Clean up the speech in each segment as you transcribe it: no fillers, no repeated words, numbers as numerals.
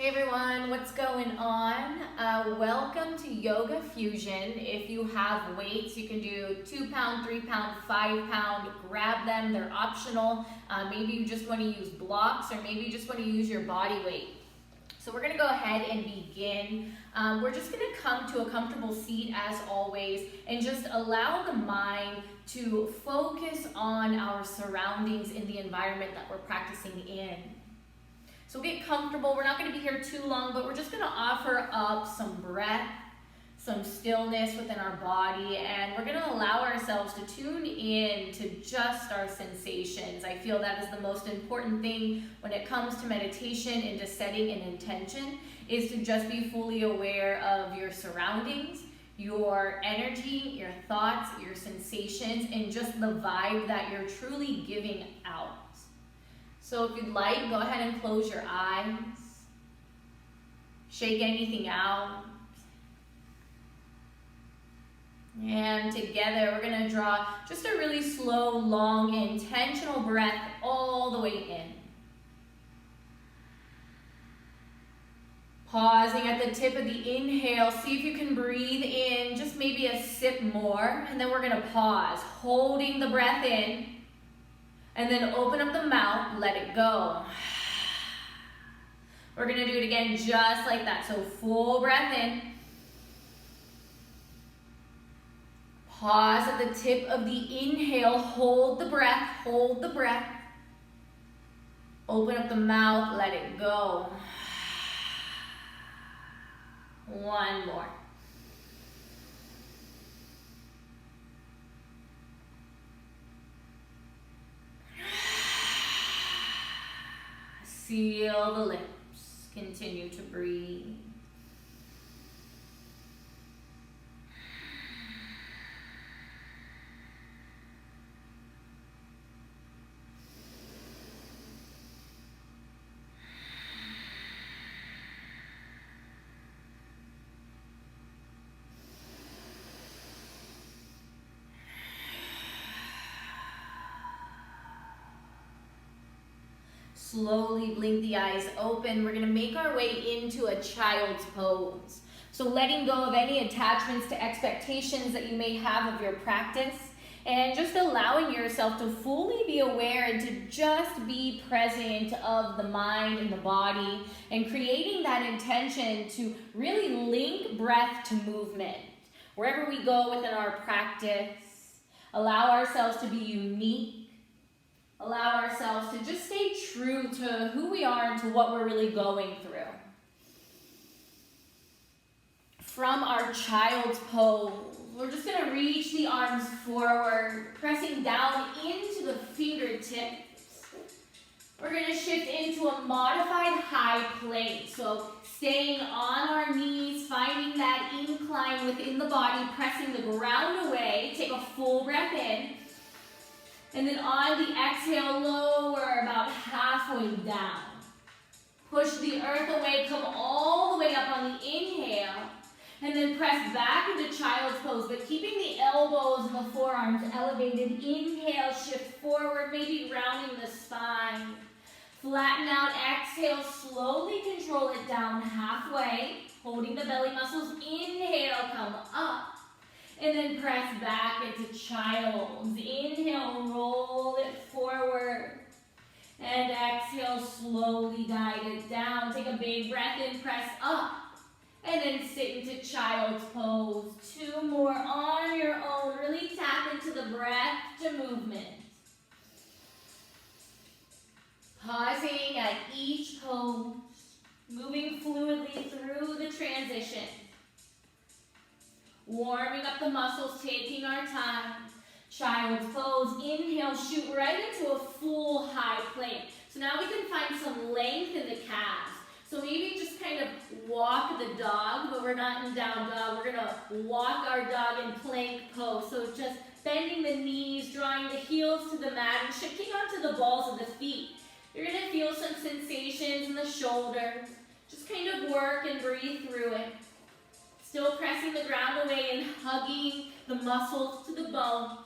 Hey everyone, what's going on? Welcome to Yoga Fusion. If you have weights, you can do 2 pound, 3 pound, 5 pound, grab them, they're optional. Maybe you just want to use blocks or maybe you just want to use your body weight. So we're gonna go ahead and begin. We're just gonna come to a comfortable seat as always and just allow the mind to focus on our surroundings in the environment that we're practicing in. So get comfortable. We're not going to be here too long, but we're just going to offer up some breath, some stillness within our body, and we're going to allow ourselves to tune in to just our sensations. I feel that is the most important thing when it comes to meditation and to setting an intention, is to just be fully aware of your surroundings, your energy, your thoughts, your sensations, and just the vibe that you're truly giving out. So if you'd like, go ahead and close your eyes. Shake anything out. And together we're going to draw just a really slow, long, intentional breath all the way in. Pausing at the tip of the inhale, see if you can breathe in just maybe a sip more. And then we're going to pause, holding the breath in. And then open up the mouth, let it go. We're gonna do it again just like that. So full breath in. Pause at the tip of the inhale, hold the breath, hold the breath. Open up the mouth, let it go. One more. Seal the lips, continue to breathe. Slowly blink the eyes open. We're going to make our way into a child's pose. So letting go of any attachments to expectations that you may have of your practice and just allowing yourself to fully be aware and to just be present of the mind and the body and creating that intention to really link breath to movement. Wherever we go within our practice, allow ourselves to be unique. Allow ourselves to just stay true to who we are and to what we're really going through. From our child's pose, we're just going to reach the arms forward, pressing down into the fingertips. We're going to shift into a modified high plank. So staying on our knees, finding that incline within the body, pressing the ground away. Take a full breath in. And then on the exhale, lower about halfway down. Push the earth away, come all the way up on the inhale. And then press back into child's pose, but keeping the elbows and the forearms elevated. Inhale, shift forward, maybe rounding the spine. Flatten out, exhale, slowly control it down halfway. Holding the belly muscles, inhale, come up. And then press back into child's. Inhale, roll it forward. And exhale, slowly guide it down. Take a big breath in, press up. And then sit into child's pose. 2 more on your own. Really tap into the breath to movement. Pausing at each pose. Moving fluidly through the transition. Warming up the muscles, taking our time. Child's pose. Inhale, shoot right into a full high plank. So now we can find some length in the calves. So maybe just kind of walk the dog, but we're not in down dog. We're going to walk our dog in plank pose. So just bending the knees, drawing the heels to the mat, and shifting onto the balls of the feet. You're going to feel some sensations in the shoulders. Just kind of work and breathe through it. Still pressing the ground away and hugging the muscles to the bone.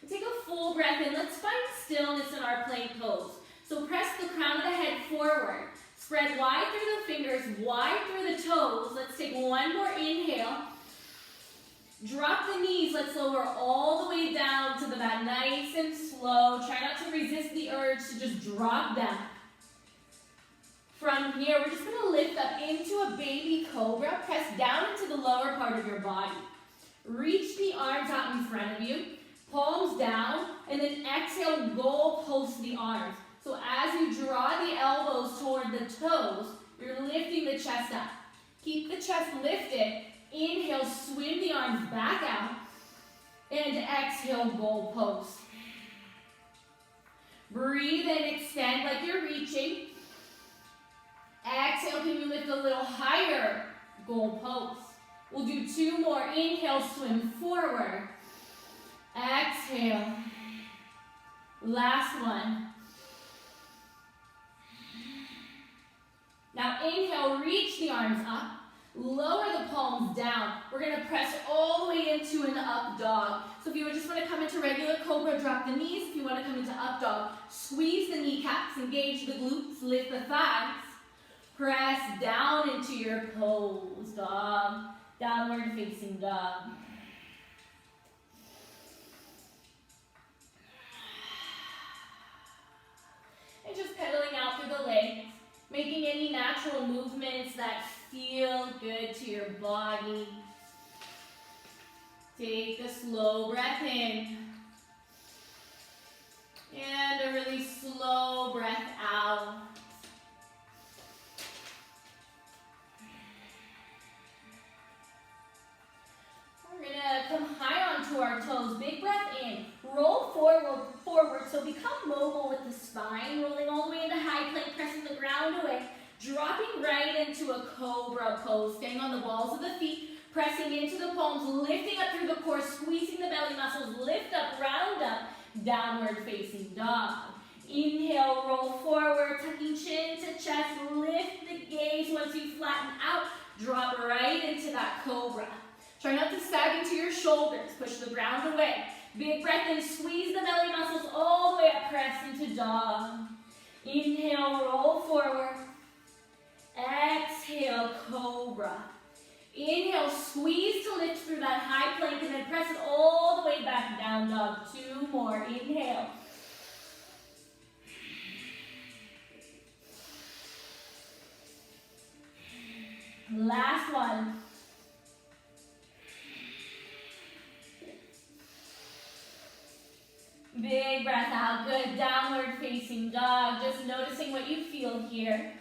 And take a full breath in. Let's find stillness in our plank pose. So press the crown of the head forward. Spread wide through the fingers, wide through the toes. Let's take one more inhale. Drop the knees. Let's lower all the way down to the mat, nice and slow. Try not to resist the urge to just drop down. From here, we're just going to lift up into a baby cobra. Press down into the lower part of your body. Reach the arms out in front of you. Palms down, and then exhale, goal post the arms. So as you draw the elbows toward the toes, you're lifting the chest up. Keep the chest lifted. Inhale, swim the arms back out. And exhale, goal post. Breathe and extend like you're reaching. Exhale, can you lift a little higher? Goal post. We'll do two more. Inhale, swim forward. Exhale. Last one. Now inhale, reach the arms up. Lower the palms down. We're going to press all the way into an up dog. So if you just want to come into regular cobra, drop the knees. If you want to come into up dog, squeeze the kneecaps, engage the glutes, lift the thighs. Press down into your pose, dog. Downward facing dog. And just pedaling out through the legs, making any natural movements that feel good to your body. Take a slow breath in. And a really slow breath out. We're going to come high onto our toes. Big breath in. Roll forward. So become mobile with the spine. Rolling all the way into high plank, pressing the ground away. Dropping right into a cobra pose. Staying on the balls of the feet. Pressing into the palms. Lifting up through the core. Squeezing the belly muscles. Lift up, round up. Downward facing dog. Inhale, roll forward. Tucking chin to chest. Lift the gaze. Once you flatten out, drop right into that cobra. Try not to sag into your shoulders. Push the ground away. Big breath in. Squeeze the belly muscles all the way up. Press into dog. Inhale, roll forward. Exhale, cobra. Inhale, squeeze to lift through that high plank and then press it all the way back down dog. Two more. Inhale. Last one. Big breath out. Good. Downward facing dog. Just noticing what you feel here.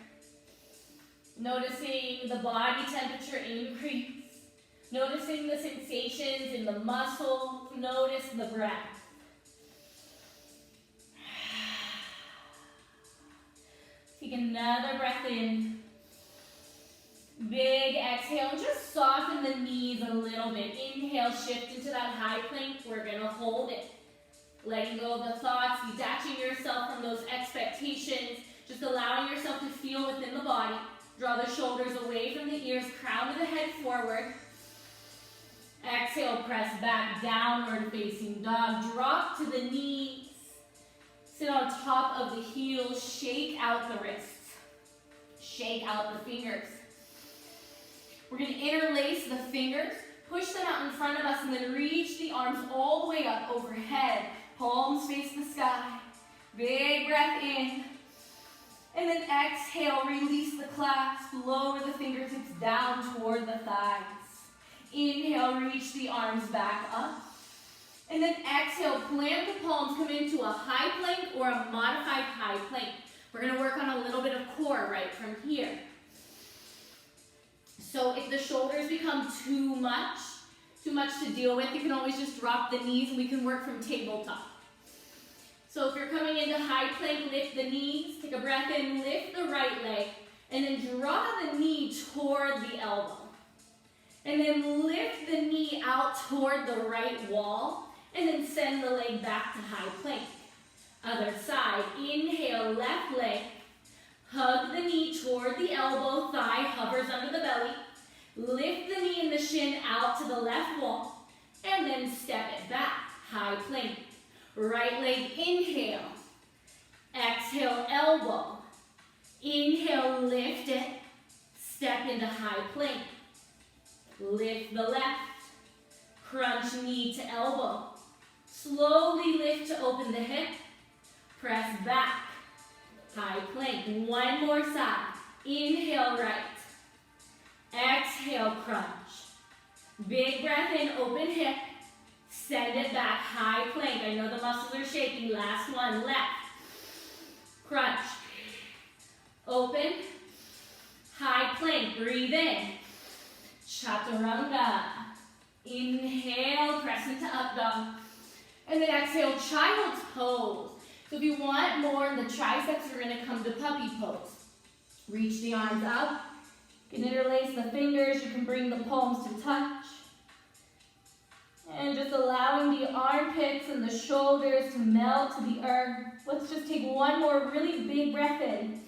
Noticing the body temperature increase. Noticing the sensations in the muscles. Notice the breath. Take another breath in. Big exhale. And just soften the knees a little bit. Inhale, shift into that high plank. We're going to hold it. Letting go of the thoughts, detaching yourself from those expectations, just allowing yourself to feel within the body. Draw the shoulders away from the ears, crown of the head forward. Exhale, press back, downward facing dog. Drop to the knees. Sit on top of the heels, shake out the wrists. Shake out the fingers. We're going to interlace the fingers, push them out in front of us, and then reach the arms all the way up overhead. Palms face the sky. Big breath in. And then exhale, release the clasp. Lower the fingertips down toward the thighs. Inhale, reach the arms back up. And then exhale, plant the palms, come into a high plank or a modified high plank. We're going to work on a little bit of core right from here. So if the shoulders become too much to deal with, you can always just drop the knees and we can work from tabletop. So if you're coming into high plank, lift the knees, take a breath in, lift the right leg, and then draw the knee toward the elbow. And then lift the knee out toward the right wall, and then send the leg back to high plank. Other side, inhale, left leg, hug the knee toward the elbow, thigh hovers under the belly, lift the knee and the shin out to the left wall, and then step it back, high plank. Right leg, inhale, exhale, elbow, Inhale, lift it. Step into high plank. Lift the left. Crunch knee to elbow. Slowly lift to open the hip. Press back. High plank. One more side. Inhale, right. Exhale, crunch. Big breath in, open hip. Send it back, high plank. I know the muscles are shaking. Last one, left. Crunch. Open. High plank, breathe in. Chaturanga. Inhale, press into up dog. And then exhale, child's pose. So if you want more in the triceps, you're gonna come to puppy pose. Reach the arms up. You can interlace the fingers. You can bring the palms to touch. And just allowing the armpits and the shoulders to melt to the earth. Let's just take one more really big breath in.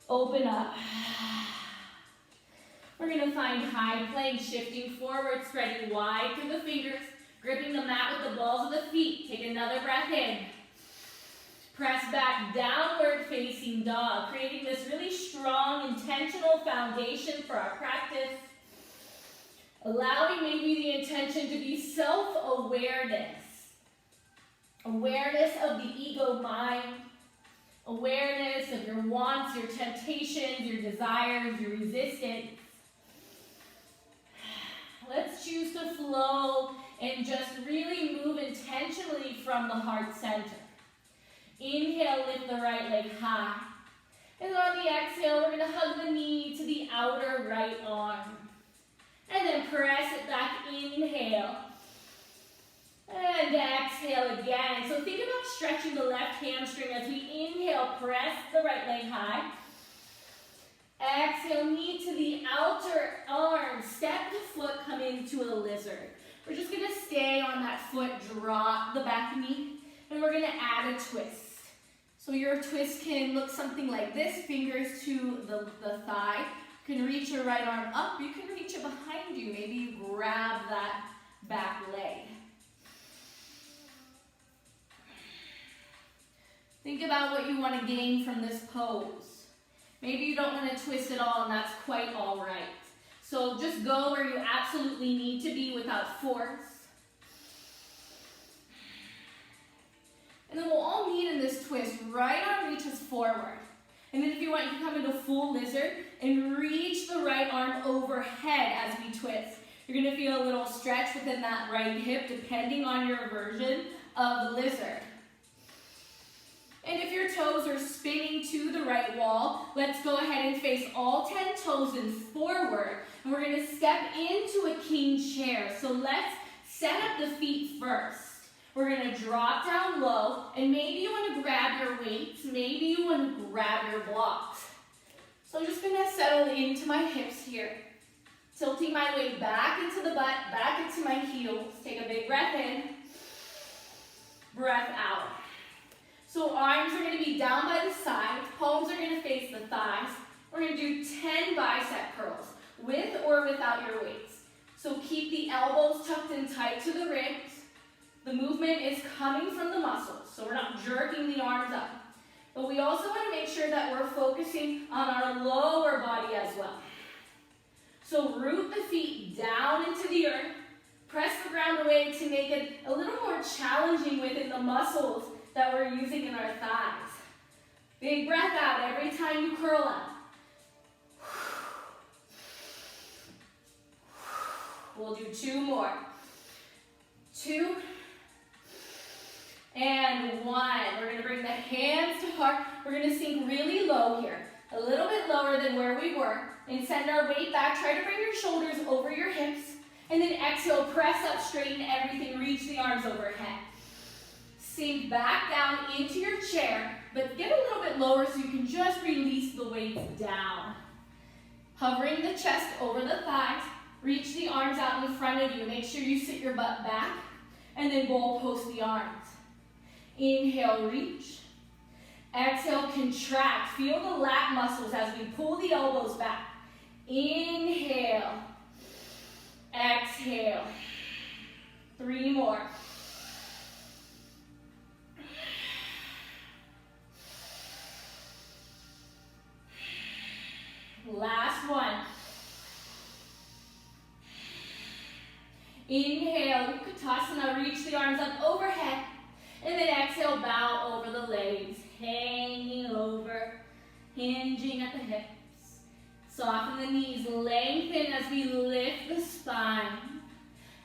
Open up. We're going to find high plank, shifting forward, spreading wide through the fingers, gripping the mat with the balls of the feet. Take another breath in. Press back, downward facing dog, creating this really strong, intentional foundation for our practice. Allowing maybe the intention to be self-awareness. Awareness of the ego mind. Awareness of your wants, your temptations, your desires, your resistance. Let's choose to flow and just really move intentionally from the heart center. Inhale, lift the right leg high. And on the exhale, we're going to hug the knee to the outer right arm. And then press it back, inhale. And exhale again. So think about stretching the left hamstring as we inhale, press the right leg high. Exhale, knee to the outer arm. Step the foot, come into a lizard. We're just going to stay on that foot, drop the back knee, and we're going to add a twist. So your twist can look something like this, fingers to the thigh. You can reach your right arm up, you can reach it behind you. Maybe you grab that back leg. Think about what you want to gain from this pose. Maybe you don't want to twist at all, and that's quite all right. So just go where you absolutely need to be without force. And then we'll all meet in this twist. Right arm reaches forward. And then if you want, you can come into full lizard and reach the right arm overhead as we twist. You're going to feel a little stretch within that right hip depending on your version of the lizard. And if your toes are spinning to the right wall, let's go ahead and face all 10 toes in forward. And we're going to step into a king chair. So let's set up the feet first. We're going to drop down low, and maybe you want to grab your weights, maybe you want to grab your blocks. So I'm just going to settle into my hips here. Tilting my weight back into the butt, back into my heels. Take a big breath in, breath out. So arms are going to be down by the sides, palms are going to face the thighs. We're going to do 10 bicep curls, with or without your weights. So keep the elbows tucked in tight to the ribs. The movement is coming from the muscles, so we're not jerking the arms up. But we also want to make sure that we're focusing on our lower body as well. So root the feet down into the earth. Press the ground away to make it a little more challenging within the muscles that we're using in our thighs. Big breath out every time you curl up. We'll do 2 more. 2. And 1. We're going to bring the hands to heart. We're going to sink really low here. A little bit lower than where we were. And send our weight back. Try to bring your shoulders over your hips. And then exhale, press up, straighten everything. Reach the arms overhead. Sink back down into your chair. But get a little bit lower so you can just release the weights down. Hovering the chest over the thighs. Reach the arms out in front of you. Make sure you sit your butt back. And then goal post the arms. Inhale, reach. Exhale, contract. Feel the lat muscles as we pull the elbows back. Inhale. Exhale. 3 more. Last one. Inhale, Utkatasana, reach the arms up overhead. And then exhale, bow over the legs, hanging over, hinging at the hips. Soften the knees, lengthen as we lift the spine.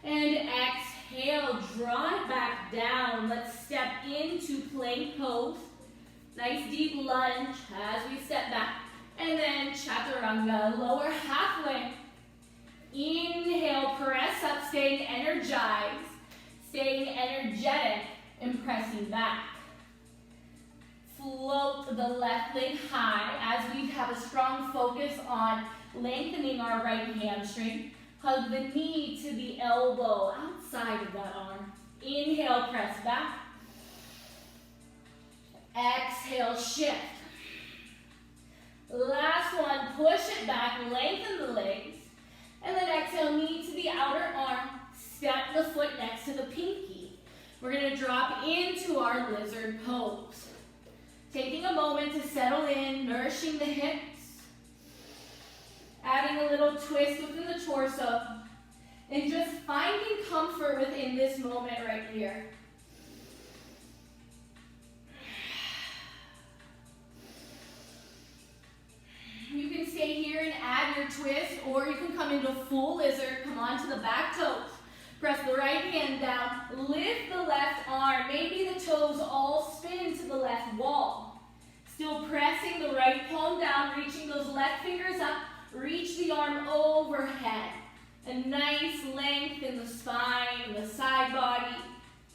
And exhale, draw it back down. Let's step into plank pose. Nice deep lunge as we step back. And then chaturanga, lower halfway. Inhale, press up, staying energized, staying energetic, and pressing back. Float the left leg high as we have a strong focus on lengthening our right hamstring. Hug the knee to the elbow outside of that arm. Inhale, press back. Exhale, shift. Last one, push it back, lengthen the legs. And then exhale, knee to the outer arm. Step the foot next to the pinky. We're going to drop into our lizard pose. Taking a moment to settle in, nourishing the hips. Adding a little twist within the torso. And just finding comfort within this moment right here. You can stay here and add your twist, or you can come into full lizard. Come onto the back toes. Press the right hand down. Lift the left arm. Maybe the toes all spin to the left wall. Still pressing the right palm down, reaching those left fingers up. Reach the arm overhead. A nice length in the spine, the side body.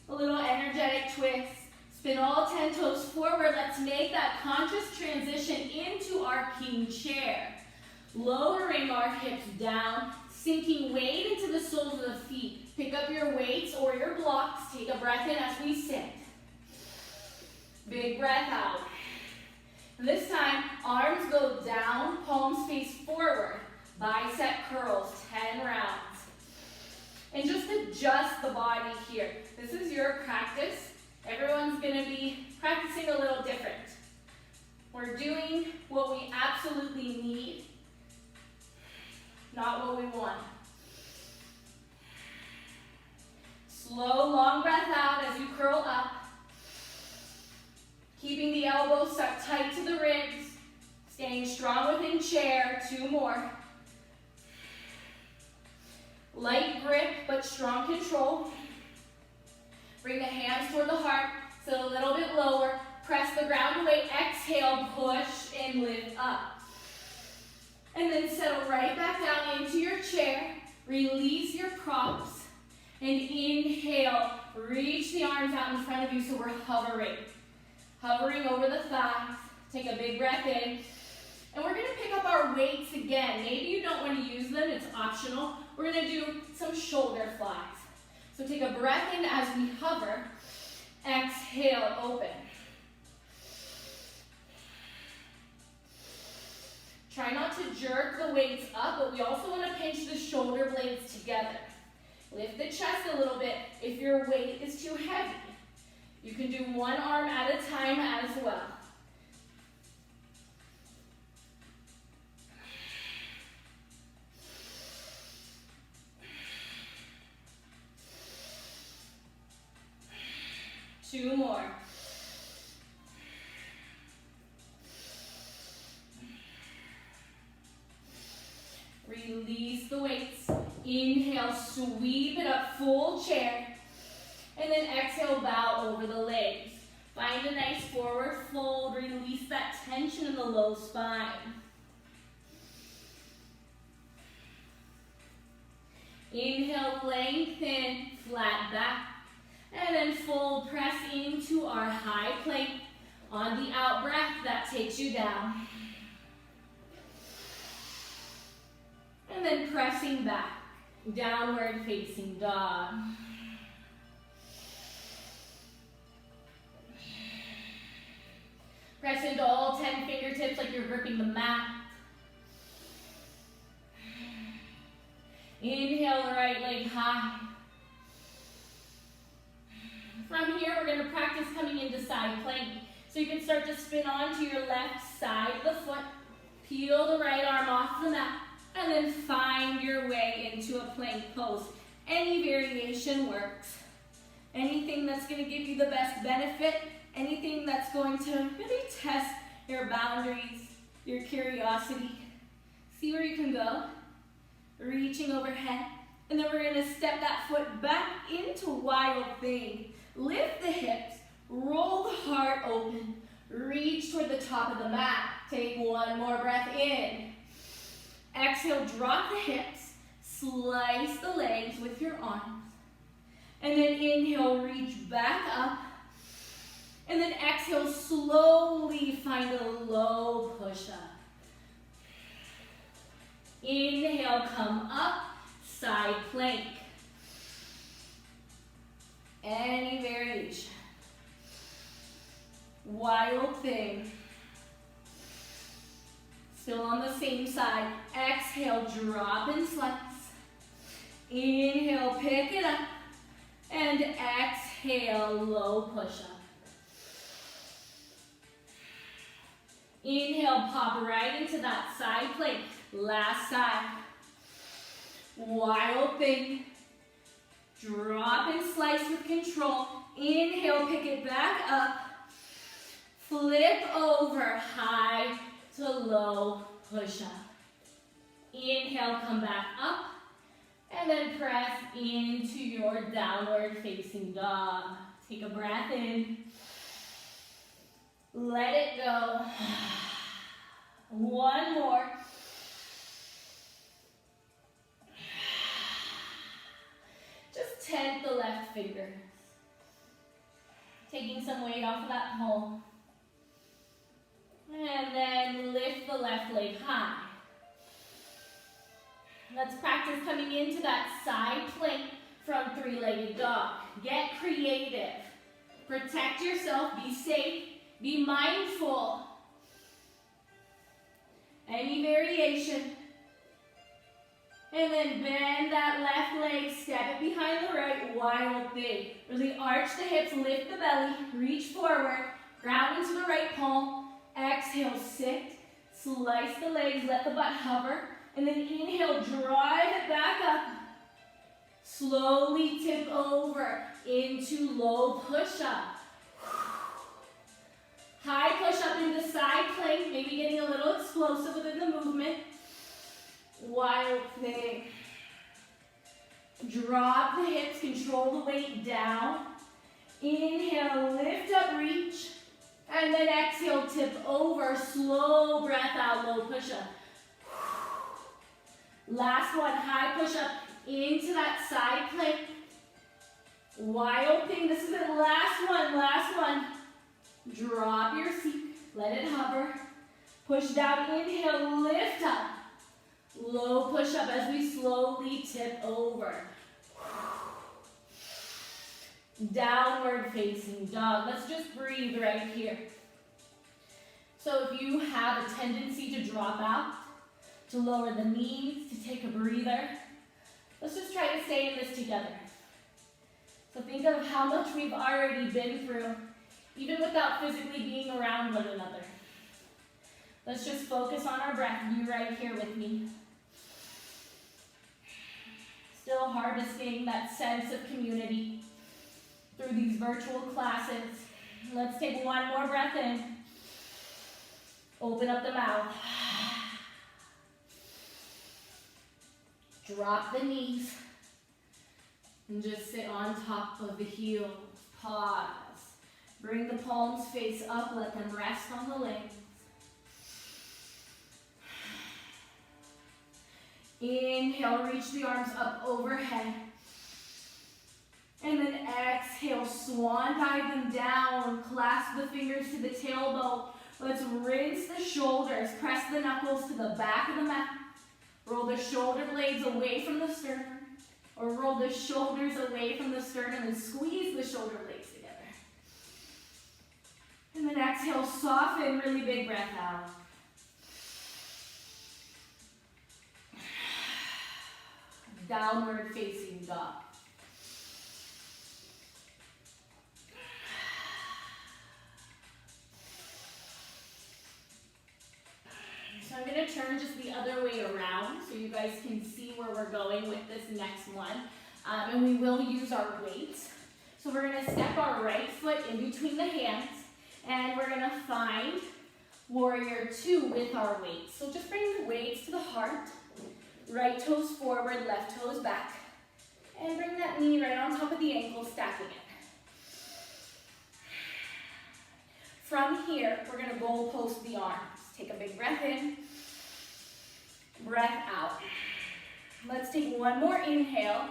A little energetic twist. Spin all 10 toes forward. Let's make that conscious transition into our king chair. Lowering our hips down, sinking weight into the soles of the feet. Pick up your weights or your blocks. Take a breath in as we sit. Big breath out. This time, arms go down, palms face forward. Bicep curls, 10 rounds. And just adjust the body here. This is your practice. Everyone's going to be practicing a little different. We're doing what we absolutely need, not what we want. Slow, long breath out as you curl up. Keeping the elbows stuck tight to the ribs. Staying strong within chair. 2 more. Light grip, but strong control. Bring the hands toward the heart, sit a little bit lower. Press the ground away. Exhale, push and lift up. And then settle right back down into your chair. Release your props. And inhale, reach the arms out in front of you so we're hovering. Hovering over the thighs. Take a big breath in. And we're going to pick up our weights again. Maybe you don't want to use them, it's optional. We're going to do some shoulder flies. So take a breath in as we hover. Exhale, open. Try not to jerk the weights up, but we also want to pinch the shoulder blades together. Lift the chest a little bit if your weight is too heavy. You can do one arm at a time as well. Two more. Release the weights. Inhale, sweep it up, full chair. And then exhale, bow over the legs. Find a nice forward fold. Release that tension in the low spine. Inhale, lengthen, flat back. And then fold, press into our high plank. On the out breath, that takes you down. And then pressing back, downward facing dog. Press into all 10 fingertips like you're gripping the mat. Inhale the right leg high. From here, we're going to practice coming into side plank. So you can start to spin onto your left side of the foot. Peel the right arm off off the mat, and then find your way into a plank pose. Any variation works. Anything that's going to give you the best benefit, anything that's going to really test your boundaries, your curiosity. See where you can go. Reaching overhead. And then we're going to step that foot back into wild thing. Lift the hips, roll the heart open, reach toward the top of the mat. Take one more breath in. Exhale, drop the hips, slice the legs with your arms. And then inhale, reach back up. And then exhale, slowly find a low push-up. Inhale, come up, side plank. Any variation. Wild thing. Still on the same side. Exhale, drop and slice. Inhale, pick it up. And exhale, low push-up. Inhale, pop right into that side plank. Last side. Wild thing. Drop and slice with control. Inhale, pick it back up. Flip over, high to low push-up. Inhale, come back up. And then press into your downward facing dog. Take a breath in. Let it go. One more. Just tent the left fingers. Taking some weight off of that palm. And then lift the left leg high. Let's practice coming into that side plank from three-legged dog. Get creative. Protect yourself. Be safe. Be mindful. Any variation. And then bend that left leg. Step it behind the right. Wild thing. Really arch the hips. Lift the belly. Reach forward. Ground into the right palm. Exhale, sit. Slice the legs. Let the butt hover. And then inhale, drive it back up. Slowly tip over into low push-up. High push-up into side plank, maybe getting a little explosive within the movement. Wild thing. Drop the hips, control the weight down. Inhale, lift up, reach. And then exhale, tip over, slow breath out, low push-up. Last one, high push-up into that side plank. Wild thing, this is it, last one. Drop your seat, let it hover. Push down, inhale, lift up. Low push-up as we slowly tip over. Downward facing dog. Let's just breathe right here. So if you have a tendency to drop out, to lower the knees, to take a breather, let's just try to stay in this together. So think of how much we've already been through, even without physically being around one another. Let's just focus on our breath. You right here with me. Still harvesting that sense of community through these virtual classes. Let's take one more breath in. Open up the mouth. Drop the knees. And just sit on top of the heels. Pause. Bring the palms face up. Let them rest on the legs. Inhale, reach the arms up overhead. And then exhale, swan dive them down. Clasp the fingers to the tailbone. Let's rinse the shoulders. Press the knuckles to the back of the mat. Roll the shoulder blades away from the sternum. Or roll the shoulders away from the sternum and squeeze the shoulder blades together. And then exhale, soften, really big breath out. Downward facing dog. So I'm going to turn turn just the other way around so you guys can see where we're going with this next one. And we will use our weights. So we're gonna step our right foot in between the hands, and we're gonna find warrior two with our weights. So just bring the weights to the heart, right toes forward, left toes back, and bring that knee right on top of the ankle, stacking it. From here, we're gonna goal post the arms. Take a big breath in, breath out. Let's take one more inhale,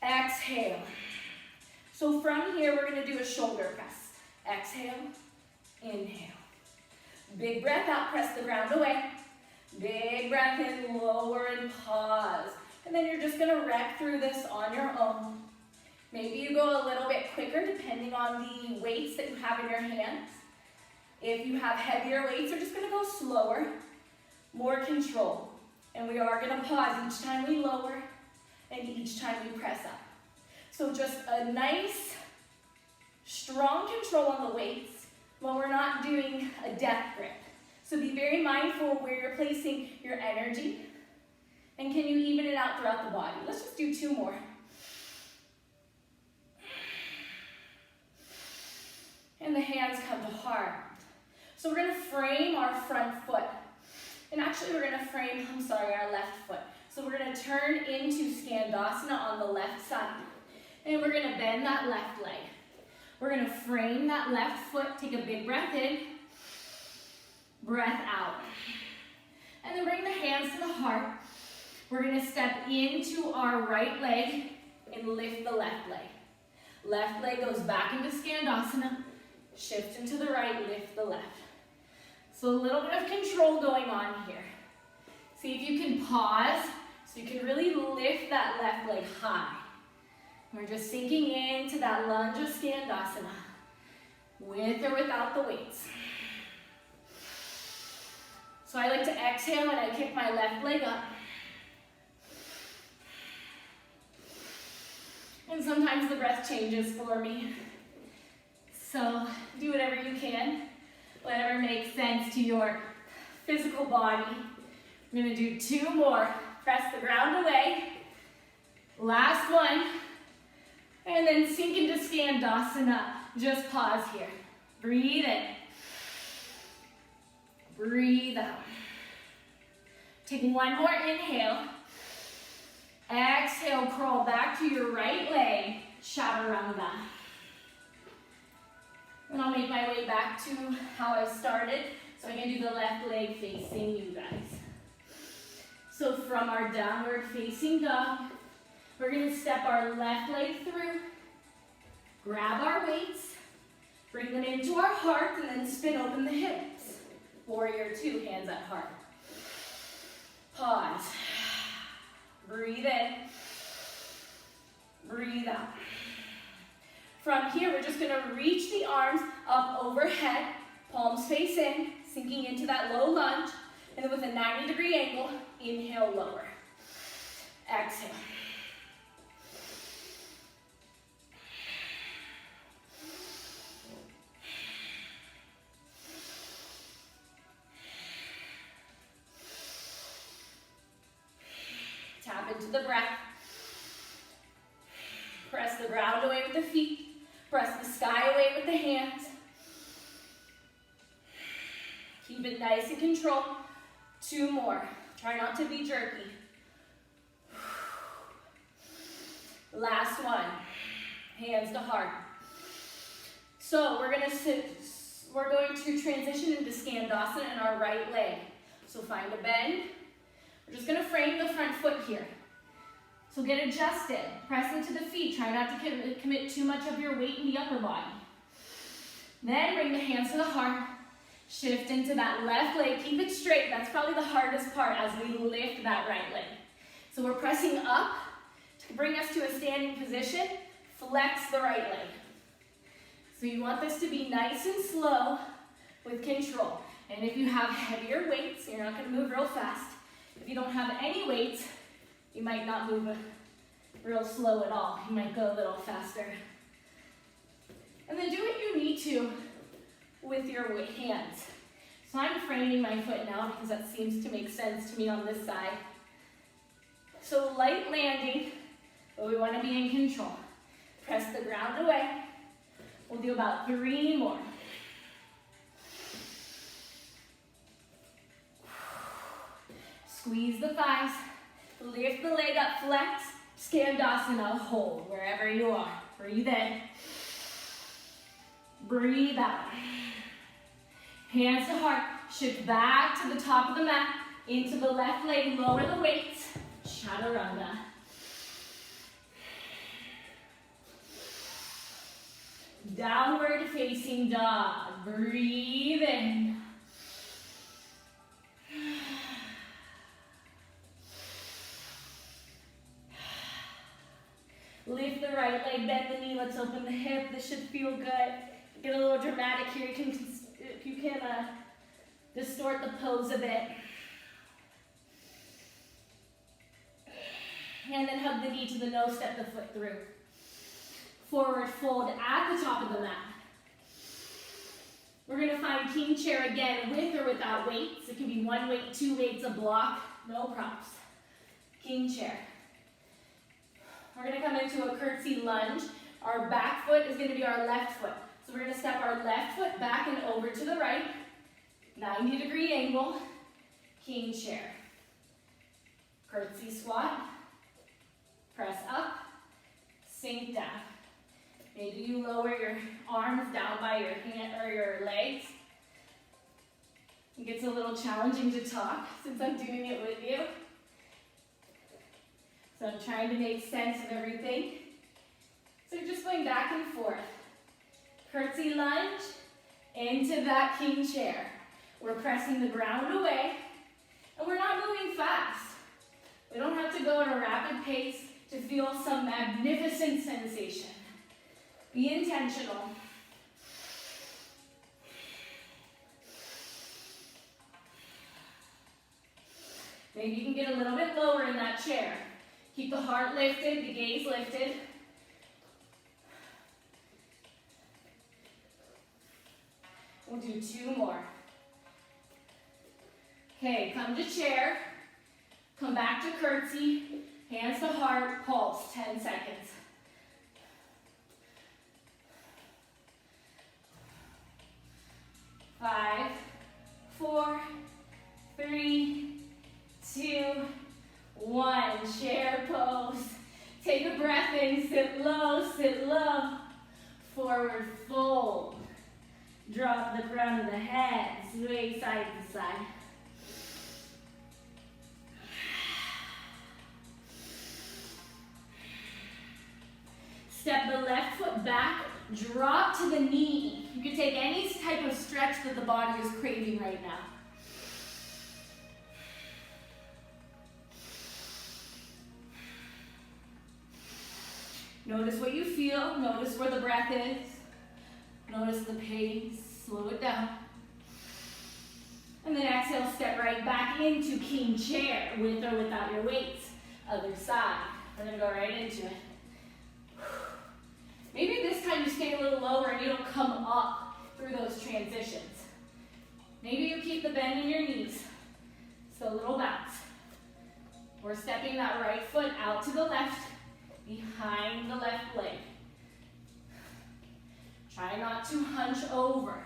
exhale. So from here, we're gonna do a shoulder press. Exhale, inhale. Big breath out, press the ground away. Big breath in, lower and pause. And then you're just gonna rec through this on your own. Maybe you go a little bit quicker depending on the weights that you have in your hands. If you have heavier weights, you're just gonna go slower, more control. And we are gonna pause each time we lower and each time we press up. So just a nice, strong control on the weights when we're not doing a death grip. So be very mindful where you're placing your energy, and can you even it out throughout the body. Let's just do two more. And the hands come to heart. So we're gonna frame our front foot. And actually we're gonna frame, our left foot. So we're gonna turn into Skandasana on the left side. And we're gonna bend that left leg. We're gonna frame that left foot, take a big breath in, breath out. And then bring the hands to the heart. We're gonna step into our right leg and lift the left leg. Left leg goes back into Skandasana, shift into the right, lift the left. So a little bit of control going on here. See if you can pause so you can really lift that left leg high. We're just sinking into that lunge of Skandasana, with or without the weights. So I like to exhale and I kick my left leg up. And sometimes the breath changes for me. So do whatever you can, whatever makes sense to your physical body. I'm gonna do two more. Press the ground away. Last one. And then sink into Skandasana. Just pause here. Breathe in. Breathe out. Take one more inhale. Exhale, crawl back to your right leg. Chaturanga. And I'll make my way back to how I started. So I'm gonna do the left leg facing you guys. So from our downward facing dog, we're gonna step our left leg through, grab our weights, bring them into our heart, and then spin open the hips. Warrior two, hands at heart. Pause. Breathe in. Breathe out. From here, we're just gonna reach the arms up overhead, palms face in, sinking into that low lunge, and then with a 90-degree angle, inhale, lower. Exhale. Tap into the breath. Press the ground away with the feet. Press the sky away with the hands. Keep it nice and controlled. Two more. Try not to be jerky. Last one. Hands to heart. So we're going to transition into Skandasana in our right leg. So find a bend. We're just going to frame the front foot here. So get adjusted. Press into the feet. Try not to commit too much of your weight in the upper body. Then bring the hands to the heart. Shift into that left leg. Keep it straight. That's probably the hardest part as we lift that right leg. So we're pressing up to bring us to a standing position. Flex the right leg. So you want this to be nice and slow with control. And if you have heavier weights, you're not going to move real fast. If you don't have any weights, you might not move real slow at all. You might go a little faster. And then do what you need to with your hands. So I'm framing my foot now because that seems to make sense to me on this side. So light landing, but we want to be in control. Press the ground away. We'll do about 3 more. Squeeze the thighs. Lift the leg up, flex. Skandasana, hold wherever you are. Breathe in. Breathe out. Hands to heart. Shift back to the top of the mat. Into the left leg. Lower the weights. Chaturanga. Downward facing dog. Breathe in. Lift the right leg, bend the knee, let's open the hip. This should feel good. Get a little dramatic here. You can distort the pose a bit. And then hug the knee to the nose, step the foot through. Forward fold at the top of the mat. We're gonna find king chair again, with or without weights. It can be 1 weight, 2 weights, a block, no props. King chair. We're gonna come into a curtsy lunge. Our back foot is gonna be our left foot. So we're gonna step our left foot back and over to the right. 90-degree angle, king chair. Curtsy squat, press up, sink down. Maybe you lower your arms down by your hand or your legs. It gets a little challenging to talk since I'm doing it with you. So I'm trying to make sense of everything. So you're just going back and forth. Curtsy lunge into that king chair. We're pressing the ground away, and we're not moving fast. We don't have to go at a rapid pace to feel some magnificent sensation. Be intentional. Maybe you can get a little bit lower in that chair. Keep the heart lifted, the gaze lifted. We'll do 2 more. Okay, come to chair. Come back to curtsy. Hands to heart, pulse, 10 seconds. Five, 4, 3, 2, 1. Chair pose. Take a breath in, sit low, forward fold. Drop the crown of the head, sway side to side. Step the left foot back, drop to the knee. You can take any type of stretch that the body is craving right now. Notice what you feel, notice where the breath is, notice the pace, slow it down. And then exhale, step right back into king chair, with or without your weights. Other side, we're gonna go right into it. Maybe this time you stay a little lower and you don't come up through those transitions. Maybe you keep the bend in your knees. So a little bounce. We're stepping that right foot out to the left, behind the left leg. Try not to hunch over.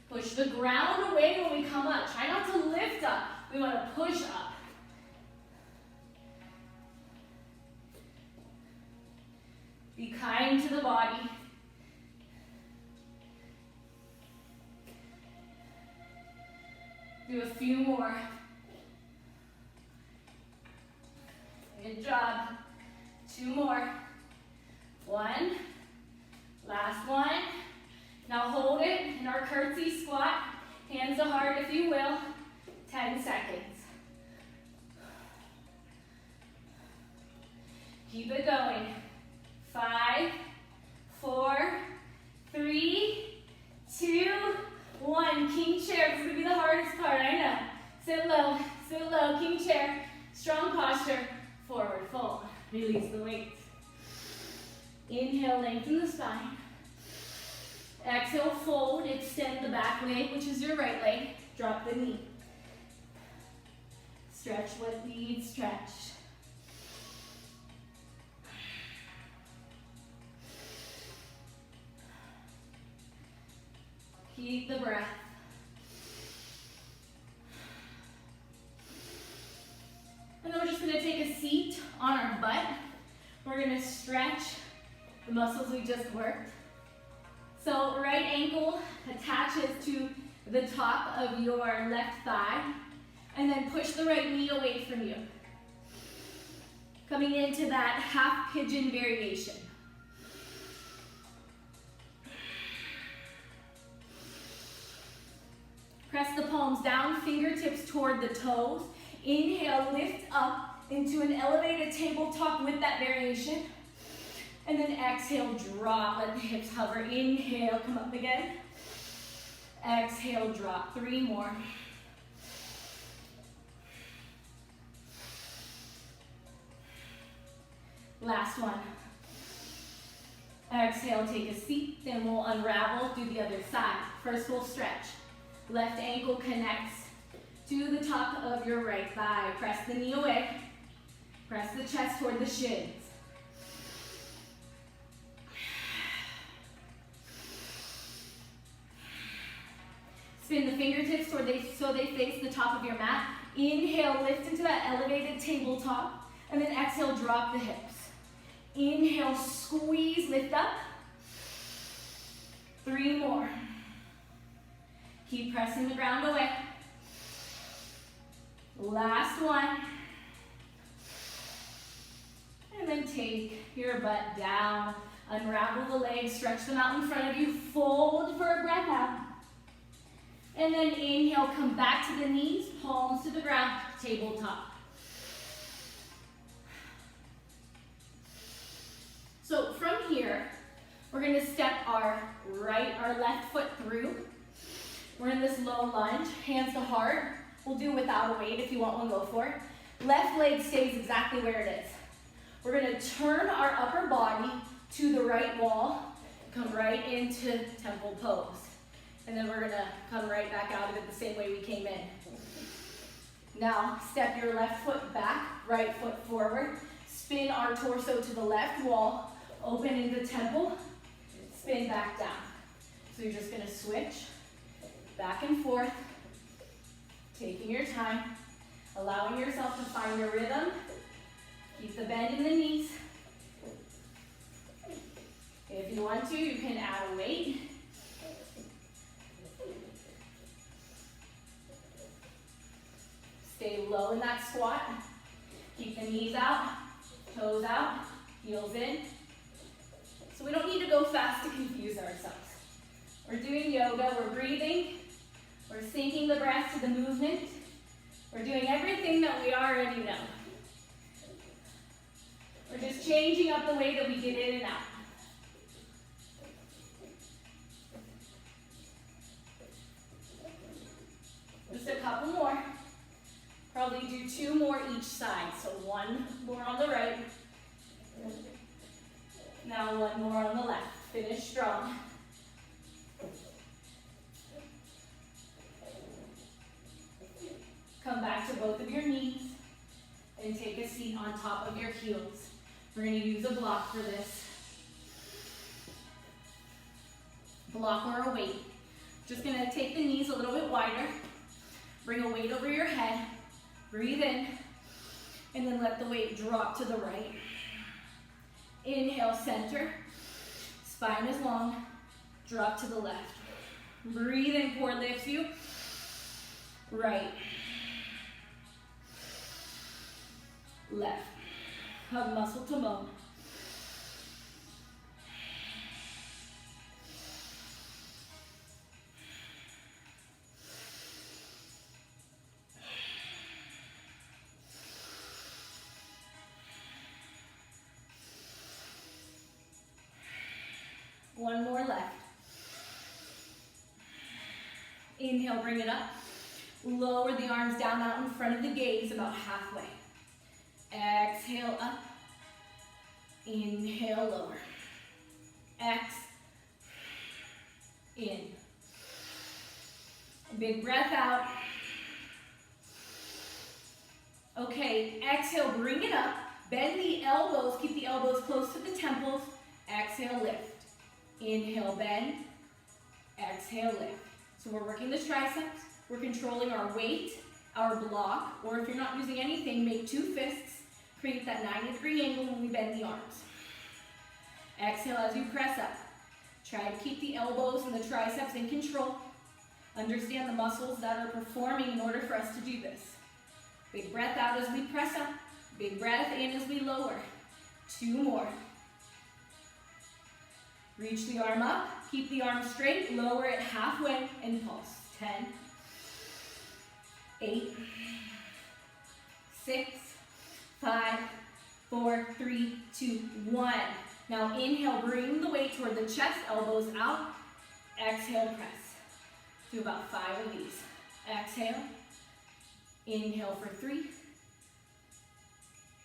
Push the ground away when we come up. Try not to lift up. We want to push up. Be kind to the body. Do a few more. Good job. 2 more. 1. Last one. Now hold it in our curtsy squat. Hands to heart if you will. 10 seconds. Keep it going. 5, 4, 3, 2, 1. King chair. This is going to be the hardest part, I know. Sit low, king chair. Strong posture. Forward fold. Release the weights. Inhale, lengthen the spine. Exhale, fold, extend the back leg, which is your right leg. Drop the knee. Stretch what needs stretched. Keep the breath. And then we're just going to take a seat on our butt. We're going to stretch the muscles we just worked. So right ankle attaches to the top of your left thigh, and then push the right knee away from you. Coming into that half pigeon variation. Press the palms down, fingertips toward the toes. Inhale, lift up into an elevated tabletop with that variation. And then exhale, drop, let the hips hover. Inhale, come up again. Exhale, drop. 3 more. Last one. Exhale, take a seat, then we'll unravel, do the other side. First we'll stretch. Left ankle connects to the top of your right thigh. Press the knee away. Press the chest toward the shins. Spin the fingertips so they face the top of your mat. Inhale, lift into that elevated tabletop. And then exhale, drop the hips. Inhale, squeeze, lift up. 3 more. Keep pressing the ground away. Last one. And then take your butt down. Unravel the legs, stretch them out in front of you. Fold for a breath out. And then inhale, come back to the knees, palms to the ground, tabletop. So from here, we're gonna step our left foot through. We're in this low lunge, hands to heart. We'll do without a weight. If you want one, go for it. Left leg stays exactly where it is. We're gonna turn our upper body to the right wall, come right into temple pose. And then we're gonna come right back out of it the same way we came in. Now, step your left foot back, right foot forward. Spin our torso to the left wall, open into temple, spin back down. So you're just gonna switch back and forth, taking your time, allowing yourself to find your rhythm. Keep the bend in the knees. If you want to, you can add a weight. Stay low in that squat. Keep the knees out, toes out, heels in. So we don't need to go fast to confuse ourselves. We're doing yoga, we're breathing, we're syncing the breath to the movement. We're doing everything that we already know. We're just changing up the way that we get in and out. Just a couple more. Probably do 2 more each side. So 1 more on the right. Now 1 more on the left. Finish strong. Come back to both of your knees and take a seat on top of your heels. We're going to use a block for this. Block or a weight. Just going to take the knees a little bit wider. Bring a weight over your head. Breathe in. And then let the weight drop to the right. Inhale, center. Spine is long. Drop to the left. Breathe in, core lifts you. Right. Left. Hug muscle to bone. One more left. Inhale, bring it up. Lower the arms down out in front of the gaze, about halfway. Exhale up. Inhale, lower. In. Big breath out. Okay, exhale, bring it up. Bend the elbows, keep the elbows close to the temples. Exhale, lift. Inhale, bend. Exhale, lift. So we're working the triceps. We're controlling our weight, our block, or if you're not using anything, make two fists. Create that 90-degree angle when we bend the arms. Exhale as you press up. Try to keep the elbows and the triceps in control. Understand the muscles that are performing in order for us to do this. Big breath out as we press up. Big breath in as we lower. 2 more. Reach the arm up. Keep the arm straight. Lower it halfway and pulse. 10, 8, 6, 5, 4, 3, 2, 1. Now inhale, bring the weight toward the chest, elbows out. Exhale, press. Do about 5 of these. Exhale. Inhale for 3.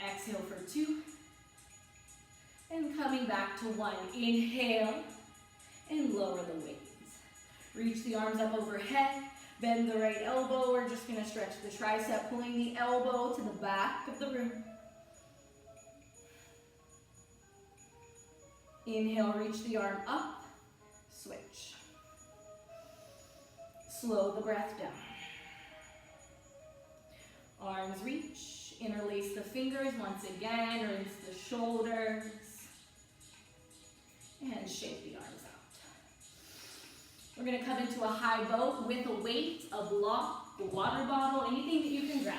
Exhale for 2. And coming back to 1. Inhale and lower the weights. Reach the arms up overhead. Bend the right elbow. We're just going to stretch the tricep, pulling the elbow to the back of the room. Inhale, reach the arm up. Switch. Slow the breath down. Arms reach. Interlace the fingers once again. Rinse the shoulders. And shake the arms out. We're going to come into a high boat with a weight, a block, a water bottle, anything that you can grab.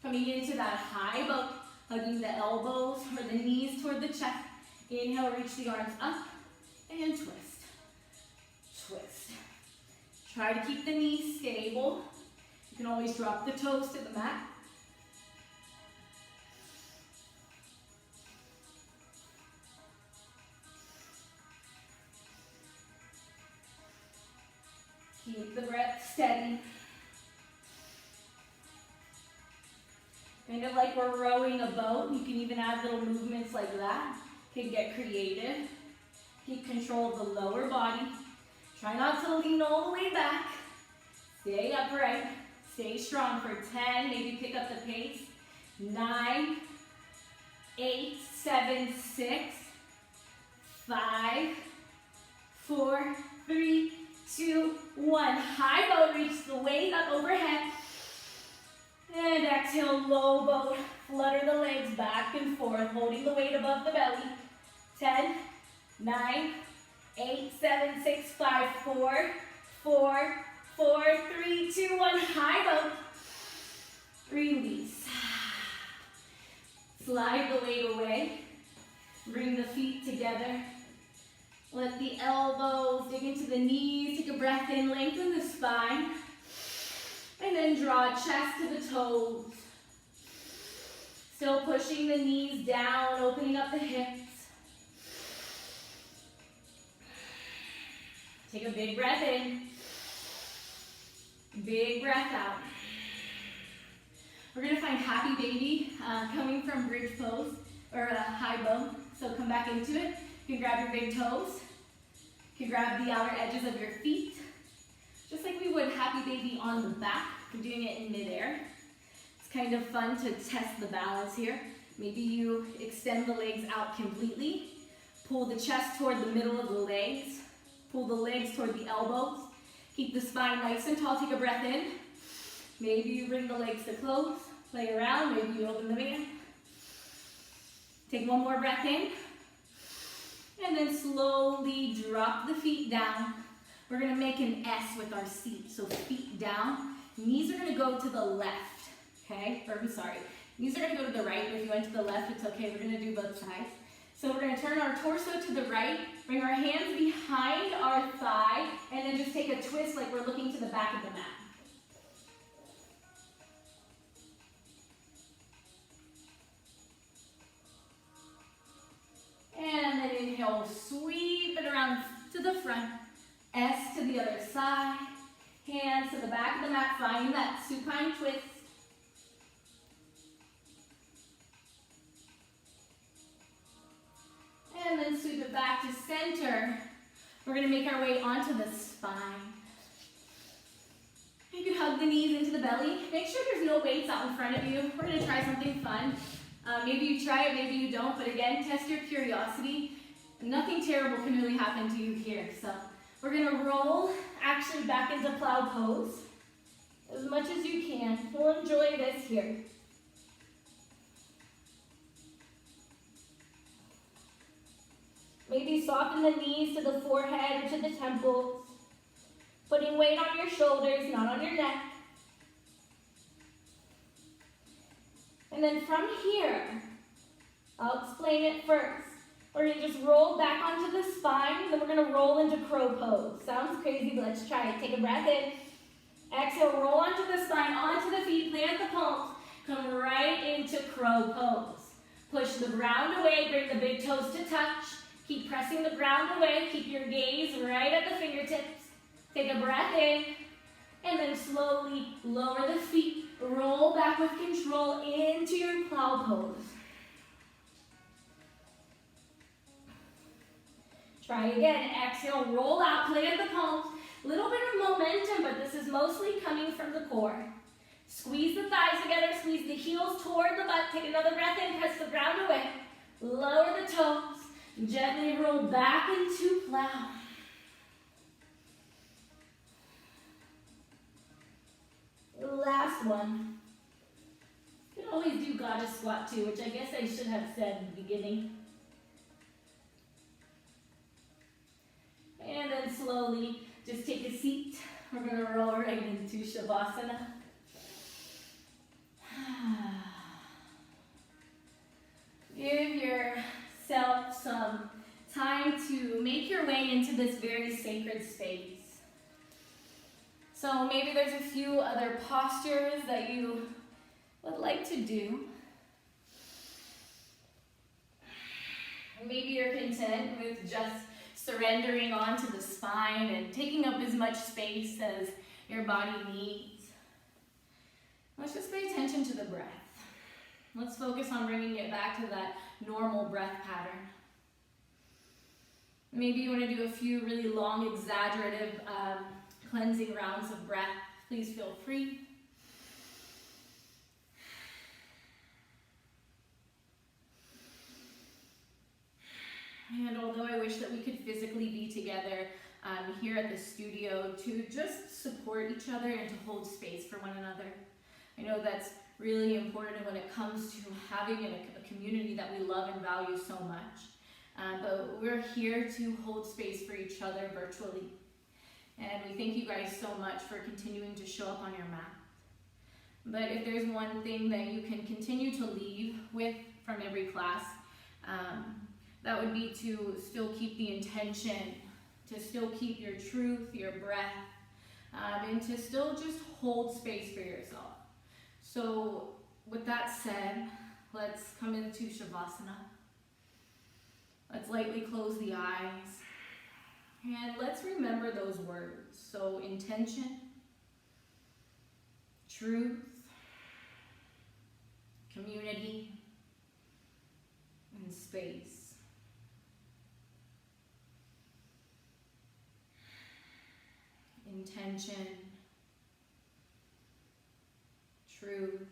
Coming into that high boat, hugging the elbows or the knees toward the chest. Inhale, reach the arms up and twist. Twist. Try to keep the knees stable. You can always drop the toes to the mat. Keep the breath steady. Kind of like we're rowing a boat. You can even add little movements like that. You can get creative. Keep control of the lower body. Try not to lean all the way back. Stay upright. Stay strong for 10. Maybe pick up the pace. 9, 8, 7, 6, 5, 4, 3, 2, 1. High boat, reach the weight up overhead. And exhale, low boat. Flutter the legs back and forth, holding the weight above the belly. 10, 9, 8, 7, 6, 5, 4, 4, 4, 3, 2, 1. High boat. Release. Slide the weight away. Bring the feet together. Let the elbows dig into the knees. Take a breath in, lengthen the spine. And then draw chest to the toes. Still pushing the knees down, opening up the hips. Take a big breath in. Big breath out. We're going to find happy baby coming from bridge pose or a high bow. So come back into it. You can grab your big toes. You can grab the outer edges of your feet. Just like we would happy baby on the back. We're doing it in midair. It's kind of fun to test the balance here. Maybe you extend the legs out completely. Pull the chest toward the middle of the legs. Pull the legs toward the elbows. Keep the spine nice and tall. Take a breath in. Maybe you bring the legs to close. Play around. Maybe you open them again. Take one more breath in. And then slowly drop the feet down. We're going to make an S with our seat. So feet down. Knees are going to go to the left. Okay? Or I'm sorry. Knees are going to go to the right. But if you went to the left, it's okay. We're going to do both sides. So we're going to turn our torso to the right. Bring our hands behind our thigh. And then just take a twist like we're looking to the back of the mat. And then inhale, sweep it around to the front. S to the other side. Hands to the back of the mat. Find that supine twist. And then sweep it back to center. We're going to make our way onto the spine. You can hug the knees into the belly. Make sure there's no weights out in front of you. We're going to try something fun. Maybe you try it, maybe you don't, but again, test your curiosity. Nothing terrible can really happen to you here. So we're going to roll actually back into plow pose as much as you can. We'll enjoy this here. Maybe soften the knees to the forehead or to the temples. Putting weight on your shoulders, not on your neck. And then from here, I'll explain it first. We're going to just roll back onto the spine, and then we're going to roll into crow pose. Sounds crazy, but let's try it. Take a breath in. Exhale, roll onto the spine, onto the feet, plant the palms. Come right into crow pose. Push the ground away, bring the big toes to touch. Keep pressing the ground away. Keep your gaze right at the fingertips. Take a breath in, and then slowly lower the feet. Roll back with control into your plow pose. Try again. Exhale, roll out, plant the palms. Little bit of momentum, but this is mostly coming from the core. Squeeze the thighs together, squeeze the heels toward the butt. Take another breath in, press the ground away. Lower the toes. Gently roll back into plow. The last one. You can always do goddess squat too, which I guess I should have said in the beginning. And then slowly, just take a seat. We're going to roll right into Shavasana. Give yourself some time to make your way into this very sacred space. So maybe there's a few other postures that you would like to do. Maybe you're content with just surrendering onto the spine and taking up as much space as your body needs. Let's just pay attention to the breath. Let's focus on bringing it back to that normal breath pattern. Maybe you want to do a few really long, exaggerative cleansing rounds of breath. Please feel free. And although I wish that we could physically be together here at the studio to just support each other and to hold space for one another, I know that's really important when it comes to having a community that we love and value so much. But we're here to hold space for each other virtually. And we thank you guys so much for continuing to show up on your mat. But if there's one thing that you can continue to leave with from every class, that would be to still keep the intention, to still keep your truth, your breath, and to still just hold space for yourself. So with that said, let's come into Shavasana. Let's lightly close the eyes. And let's remember those words. So intention, truth, community, and space. Intention, truth,